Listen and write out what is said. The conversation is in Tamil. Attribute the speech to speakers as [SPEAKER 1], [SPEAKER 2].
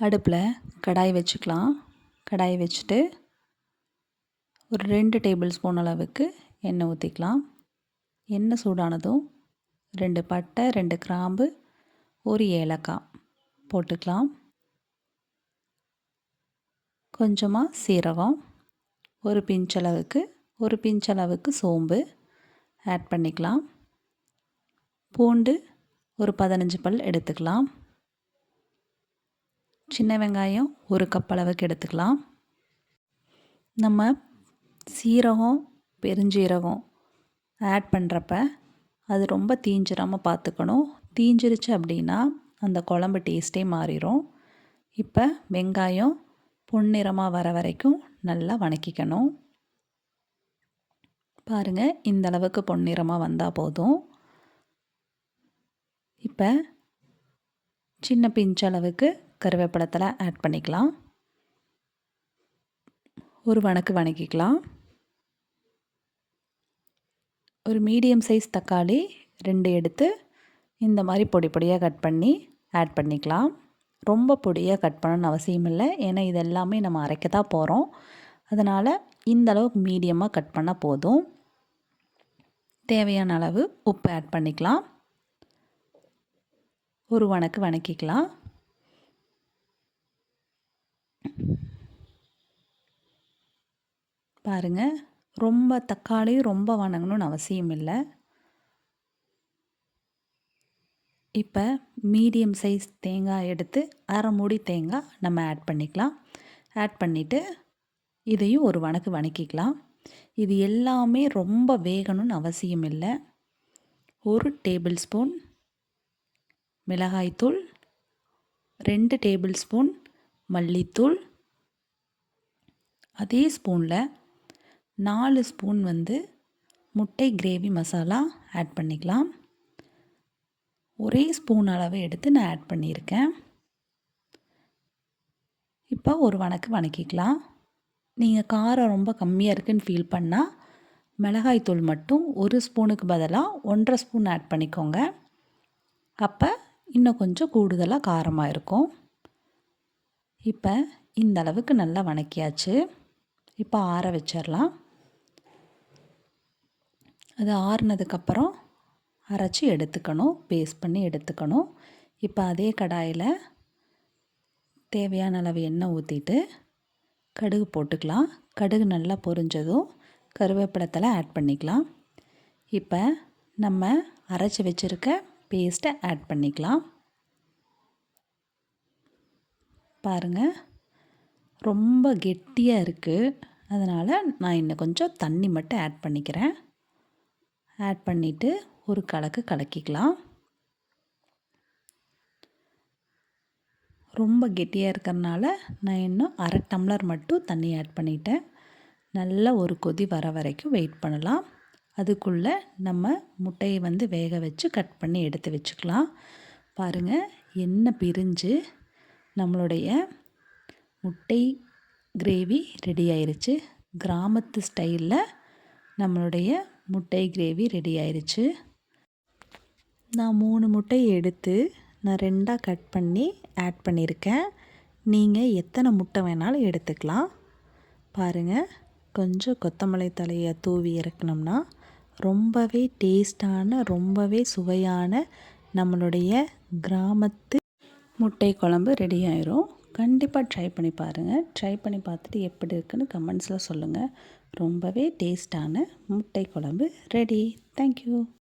[SPEAKER 1] அடுப்பில் கடாய் வச்சுக்கலாம். கடாய் வச்சுட்டு ஒரு 2 டேபிள் ஸ்பூன் அளவுக்கு எண்ணெய் ஊற்றிக்கலாம். எண்ணெய் சூடானதும் 2 பட்டை, 2 கிராம்பு, 1 ஏலக்காய் போட்டுக்கலாம். கொஞ்சமாக சீரகம், ஒரு பிஞ்ச் அளவுக்கு சோம்பு ஆட் பண்ணிக்கலாம். பூண்டு ஒரு 15 பல் எடுத்துக்கலாம். சின்ன வெங்காயம் 1 கப் அளவுக்கு எடுத்துக்கலாம். நம்ம சீரகம், பெருஞ்சீரகம் ஆட் பண்ணுறப்ப அது ரொம்ப தீஞ்சிராமல் பார்த்துக்கணும். தீஞ்சிருச்சு அப்படின்னா அந்த குழம்பு டேஸ்ட்டே மாறிடும். இப்போ வெங்காயம் பொன்னிறமாக வர வரைக்கும் நல்லா வதக்கிக்கணும். பாருங்கள், இந்த அளவுக்கு பொன்னிறமாக வந்தால் போதும். இப்போ சின்ன பிஞ்ச் அளவுக்கு கருவேப்பிலை ஆட் பண்ணிக்கலாம். ஒரு வதக்கிக்கலாம். ஒரு மீடியம் சைஸ் தக்காளி 2 எடுத்து இந்த மாதிரி பொடி பொடியாக கட் பண்ணி ஆட் பண்ணிக்கலாம். ரொம்ப பொடியாக கட் பண்ணணும்னு அவசியம் இல்லை, ஏன்னா இது எல்லாமே நம்ம அரைக்க தான் போகிறோம். அதனால் இந்த அளவுக்கு மீடியமாக கட் பண்ணால் போதும். தேவையான அளவு உப்பு ஆட் பண்ணிக்கலாம். ஒரு வதக்கிக்கலாம். பாருங்கள், ரொம்ப தக்காளி ரொம்ப வதங்கணும்னு அவசியம் இல்லை. இப்போ மீடியம் சைஸ் தேங்காய் எடுத்து அரை மூடி தேங்காய் நம்ம ஆட் பண்ணிக்கலாம். ஆட் பண்ணிவிட்டு இதையும் ஒரு வதக்கிக்கலாம். இது எல்லாமே ரொம்ப வேகணும்னு அவசியம் இல்லை. 1 டேபிள் ஸ்பூன் மிளகாய்த்தூள், 2 டேபிள் ஸ்பூன் மல்லித்தூள், அதே ஸ்பூனில் 4 ஸ்பூன் முட்டை கிரேவி மசாலா ஆட் பண்ணிக்கலாம். ஒரே ஸ்பூன் அளவு எடுத்து நான் ஆட் பண்ணியிருக்கேன். இப்போ ஒரு வதக்கிக்கலாம். நீங்கள் காரம் ரொம்ப கம்மியாக இருக்குதுன்னு ஃபீல் பண்ணால் மிளகாய்த்தூள் மட்டும் 1 ஸ்பூனுக்கு பதிலாக 1.5 ஸ்பூன் ஆட் பண்ணிக்கோங்க. அப்போ இன்னும் கொஞ்சம் கூடுதலாக காரமாக இருக்கும். இப்போ இந்த அளவுக்கு நல்லா வதக்கியாச்சு. இப்போ ஆற வச்சிடலாம். அது ஆறுனதுக்கப்புறம் அரைச்சி எடுத்துக்கணும், பேஸ்ட் பண்ணி எடுத்துக்கணும். இப்போ அதே கடாயில் தேவையான அளவு எண்ணெய் ஊற்றிட்டு கடுகு போட்டுக்கலாம். கடுகு நல்லா பொரிஞ்சதும் கருவேப்பிலை ஆட் பண்ணிக்கலாம். இப்போ நம்ம அரைச்சி வச்சுருக்க பேஸ்ட்டை ஆட் பண்ணிக்கலாம். பாருங்கள், ரொம்ப கெட்டியாக இருக்குது. அதனால் நான் இன்னும் கொஞ்சம் தண்ணி மட்டும் ஆட் பண்ணிக்கிறேன். ஆட் பண்ணிவிட்டு ஒரு கலக்கிக்கலாம். ரொம்ப கெட்டியாக இருக்கிறனால நான் இன்னும் அரை டம்ளர் மட்டும் தண்ணி ஆட் பண்ணிட்டேன். நல்லா ஒரு கொதி வர வரைக்கும் வெயிட் பண்ணலாம். அதுக்குள்ளே நம்ம முட்டையை வேக வச்சு கட் பண்ணி எடுத்து வச்சுக்கலாம். பாருங்கள், எண்ணெய் பிரிஞ்சு நம்மளுடைய முட்டை கிரேவி ரெடி ஆயிருச்சு. கிராமத்து ஸ்டைலில் நம்மளுடைய முட்டை கிரேவி ரெடி ஆயிருச்சு. நான் 3 முட்டையை எடுத்து நான் 2ஆக கட் பண்ணி ஆட் பண்ணியிருக்கேன். நீங்கள் எத்தனை முட்டை வேணாலும் எடுத்துக்கலாம். பாருங்கள், கொஞ்சம் கொத்தமல்லி தழையை தூவி இறக்கணும்னா ரொம்பவே டேஸ்டான, ரொம்பவே சுவையான நம்மளுடைய கிராமத்து முட்டை குழம்பு ரெடி ஆயிரும். கண்டிப்பாக ட்ரை பண்ணி பாருங்கள். ட்ரை பண்ணி பார்த்துட்டு எப்படி இருக்குன்னு கமெண்ட்ஸில் சொல்லுங்கள். ரொம்பவே டேஸ்டான முட்டை குழம்பு ரெடி. தேங்க்யூ.